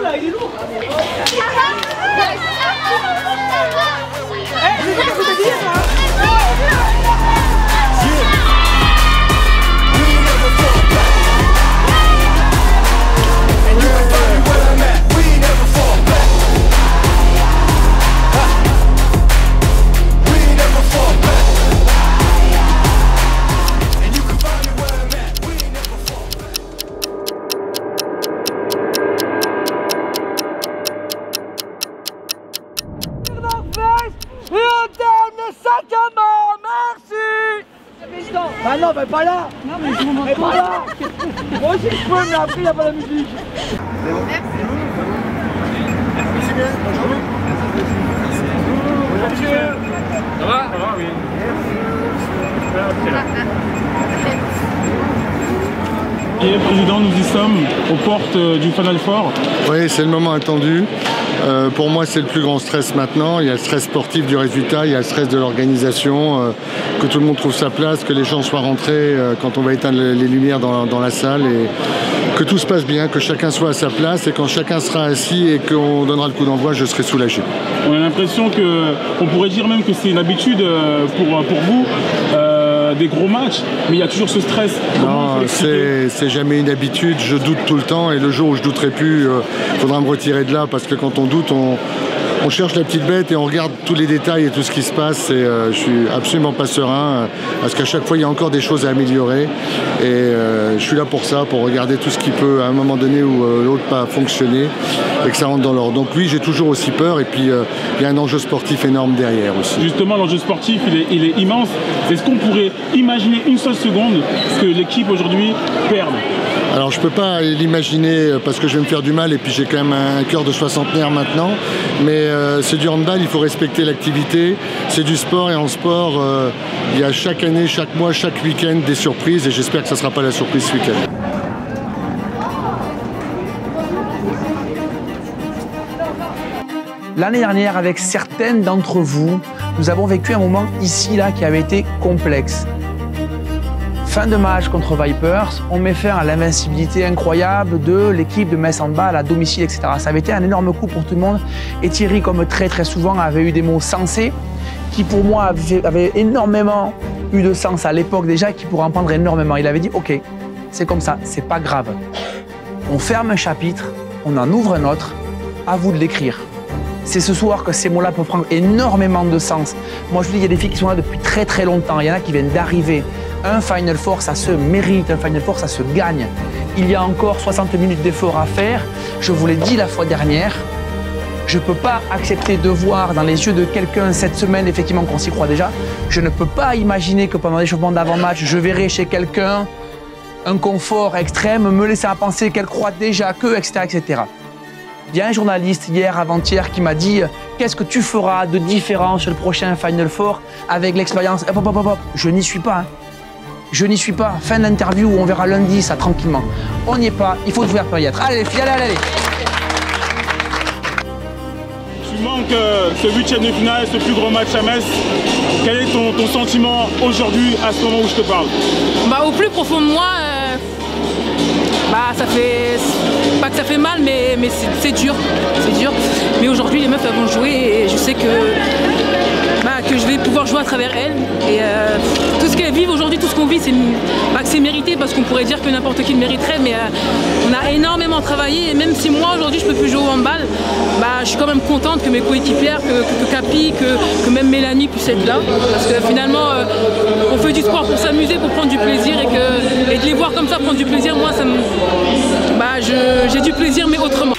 là, il est lourd. Ah non, mais pas là. Non, mais je m'en Mais pas là. Moi aussi je peux, mais après il n'y a pas la musique. Merci bien, bonne journée. Ça va? Ça va, oui. Et président, nous y sommes aux portes du Final Four. Oui, c'est le moment attendu. Pour moi, c'est le plus grand stress maintenant. Il y a le stress sportif du résultat, il y a le stress de l'organisation, que tout le monde trouve sa place, que les gens soient rentrés quand on va éteindre les lumières dans la salle et que tout se passe bien, que chacun soit à sa place et quand chacun sera assis et qu'on donnera le coup d'envoi, je serai soulagé. On a l'impression qu'on pourrait dire même que c'est une habitude pour vous. Des gros matchs, mais il y a toujours ce stress. Non, c'est jamais une habitude, je doute tout le temps et le jour où je douterai plus, il faudra me retirer de là parce que quand on doute, on cherche la petite bête et on regarde tous les détails et tout ce qui se passe et je suis absolument pas serein parce qu'à chaque fois il y a encore des choses à améliorer et je suis là pour ça, pour regarder tout ce qui peut à un moment donné où l'autre pas fonctionner et que ça rentre dans l'ordre. Donc oui, j'ai toujours aussi peur et puis il y a un enjeu sportif énorme derrière aussi. Justement, l'enjeu sportif il est immense. Est-ce qu'on pourrait imaginer une seule seconde que l'équipe aujourd'hui perde? Alors je peux pas l'imaginer parce que je vais me faire du mal et puis j'ai quand même un cœur de soixantenaire maintenant, mais c'est du handball, il faut respecter l'activité, c'est du sport et en sport il y a chaque année, chaque mois, chaque week-end des surprises et j'espère que ça ne sera pas la surprise ce week-end. L'année dernière, avec certaines d'entre vous, nous avons vécu un moment ici, là, qui avait été complexe. Fin de match contre Vipers, on met fin à l'invincibilité incroyable de l'équipe de Metz Handball à domicile, etc. Ça avait été un énorme coup pour tout le monde. Et Thierry, comme très souvent, avait eu des mots sensés, qui pour moi avaient énormément eu de sens à l'époque déjà, qui pourraient en prendre énormément. Il avait dit, ok, c'est comme ça, c'est pas grave. On ferme un chapitre, on en ouvre un autre, à vous de l'écrire. C'est ce soir que ces mots-là peuvent prendre énormément de sens. Moi, je vous dis, il y a des filles qui sont là depuis très longtemps. Il y en a qui viennent d'arriver. Un Final Four, ça se mérite. Un Final Four, ça se gagne. Il y a encore 60 minutes d'effort à faire. Je vous l'ai dit la fois dernière. Je ne peux pas accepter de voir dans les yeux de quelqu'un cette semaine, effectivement, qu'on s'y croit déjà. Je ne peux pas imaginer que pendant l'échauffement d'avant-match, je verrai chez quelqu'un un confort extrême, me laisser à penser qu'elle croit déjà que, etc., etc. Il y a un journaliste hier, avant-hier, qui m'a dit « Qu'est-ce que tu feras de différent sur le prochain Final Four avec l'expérience ?» Je n'y suis pas. Hein. Je n'y suis pas. Fin d'interview, on verra lundi ça tranquillement. On n'y est pas, il faut ouvrir pour y être. Allez les filles, allez. Tu manques ce huitième de finale, ce plus gros match à Metz. Quel est ton sentiment aujourd'hui, à ce moment où je te parle? Au plus profond de moi, ça fait... Pas que ça fait mal, mais c'est dur. C'est dur. Mais aujourd'hui, les meufs elles vont jouer et je sais que je vais pouvoir jouer à travers elles. Et tout ce qu'elles vivent aujourd'hui, tout ce qu'on vit, c'est mérité parce qu'on pourrait dire que n'importe qui le mériterait. Mais on a énormément travaillé et même si moi aujourd'hui je peux plus jouer au handball, je suis quand même contente que mes coéquipières, que Capi, que même Mélanie puissent être là. Parce que finalement, on fait du sport pour s'amuser, pour prendre du plaisir et de les voir comme ça prendre du plaisir, moi, j'ai du plaisir mais autrement.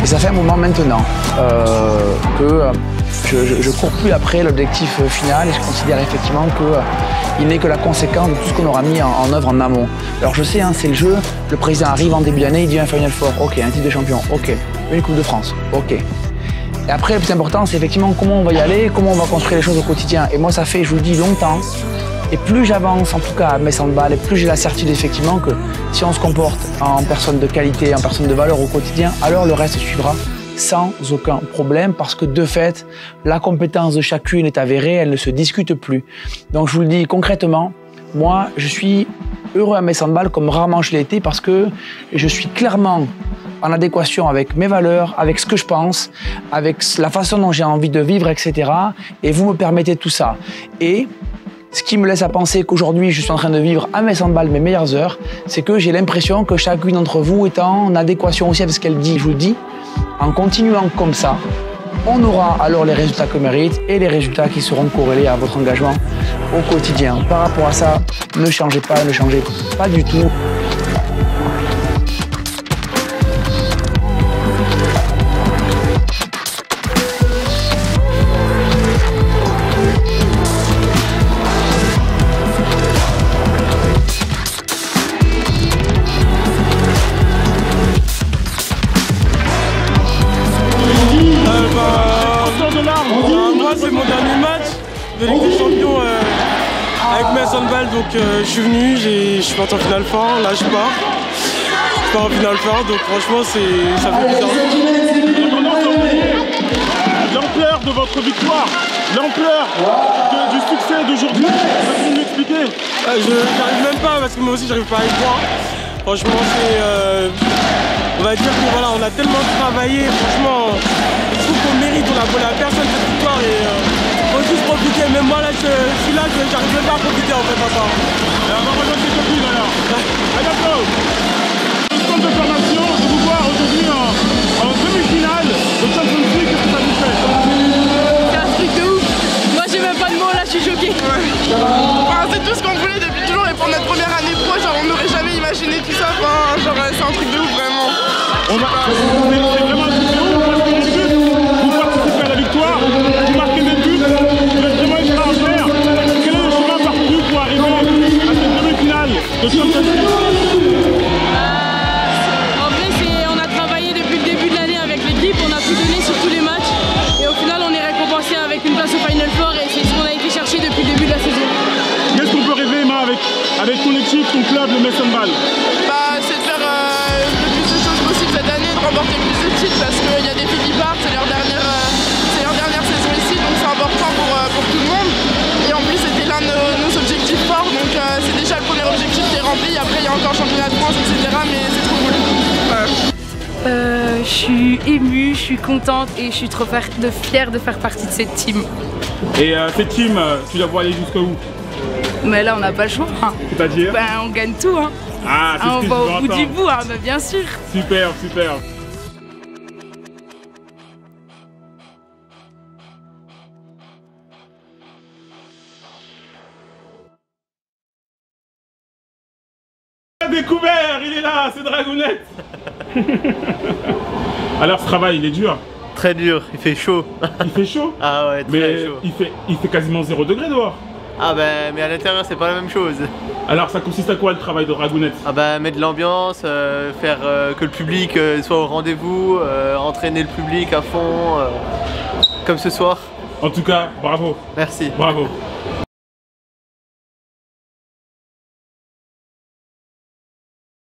ça fait un moment maintenant que je cours plus après l'objectif final et je considère effectivement qu'il n'est que la conséquence de tout ce qu'on aura mis en œuvre en amont. Alors je sais, hein, c'est le jeu, le président arrive en début d'année, il dit un Final Four, ok, un titre de champion, ok, une Coupe de France, ok. Et après, le plus important, c'est effectivement comment on va y aller, comment on va construire les choses au quotidien. Et moi, ça fait, je vous le dis, longtemps. Et plus j'avance, en tout cas à mes handball, et plus j'ai la certitude effectivement que si on se comporte en personne de qualité, en personne de valeur au quotidien, alors le reste suivra sans aucun problème, parce que de fait, la compétence de chacune est avérée, elle ne se discute plus. Donc je vous le dis concrètement, moi, je suis heureux à mes handball comme rarement je l'ai été, parce que je suis clairement en adéquation avec mes valeurs, avec ce que je pense, avec la façon dont j'ai envie de vivre, etc. Et vous me permettez tout ça. Et ce qui me laisse à penser qu'aujourd'hui, je suis en train de vivre à mes handball mes meilleures heures, c'est que j'ai l'impression que chacune d'entre vous est en adéquation aussi avec ce qu'elle dit. Je vous le dis, en continuant comme ça, on aura alors les résultats que mérite et les résultats qui seront corrélés à votre engagement au quotidien. Par rapport à ça, ne changez pas du tout. Moi, c'est mon dernier match de Ligue des Champions avec mes handball, donc je suis venu, je suis parti en Final Four, là je pars en Final Four, donc franchement ça fait bizarre. L'ampleur de votre victoire, l'ampleur du succès d'aujourd'hui, vous nous expliquer? Je n'arrive même pas, parce que moi aussi j'arrive pas à y croire. Franchement on va dire que voilà, on a tellement travaillé, franchement, je trouve qu'on mérite, on a volé à personne cette victoire et faut juste profiter. Même moi là, je suis là, j'arrive même pas à profiter en fait, papa. Alors on va rejoindre tes copines alors. À bientôt. Le centre de formation, de vous voir aujourd'hui en demi-finale de Champions League, qu'est-ce que ça vous fait? C'est un truc de ouf. Moi j'ai même pas de mots là, je suis choquée. Enfin, c'est tout ce qu'on voulait depuis toujours et pour notre première année pro, genre on n'aurait jamais imaginé tout ça. Enfin, genre c'est un truc de ouf vraiment. C'est vraiment un truc de ouf parce qu'en plus, vous participez à la victoire, vous marquez des buts, vous êtes vraiment extraordinaire. Quel est le chemin parcouru pour arriver à cette demi-finale de Champions League? En vrai, on a travaillé depuis le début de l'année avec l'équipe, on a tout donné sur tous les matchs et au final on est récompensé avec une place au Final Four et c'est ce qu'on a été chercher depuis le début de la saison. Qu'est-ce qu'on peut rêver, Emma, avec ton équipe, ton club, le Metz Handball? C'est de faire le plus de choses possible cette année, de remporter le plus de titres parce qu'il y a des filles qui partent, c'est leur dernière saison ici, donc c'est important pour tout le monde. Et en plus c'était l'un de nos objectifs forts, donc c'est déjà le premier objectif qui est rempli. Après il y a encore le championnat de France, etc. Mais c'est trop cool. Je suis émue, je suis contente et je suis trop fière de faire partie de cette team. Et cette team, tu la vois aller jusqu'où? Mais là on n'a pas le choix. Hein. C'est-à-dire? On gagne tout. Hein. Ah, c'est ce on que va je veux au bout du entendre. bout, hein, bien sûr. Super, super. Découvert, il est là, c'est Dragounette. Alors ce travail, il est dur. Très dur, il fait chaud. Il fait chaud. Ah ouais, très Mais chaud. il fait quasiment 0 degré dehors. Ah bah mais à l'intérieur c'est pas la même chose. Alors ça consiste à quoi le travail de Dragounette? Ah bah mettre de l'ambiance, faire que le public soit au rendez-vous, entraîner le public à fond, comme ce soir. En tout cas, bravo. Merci. Bravo.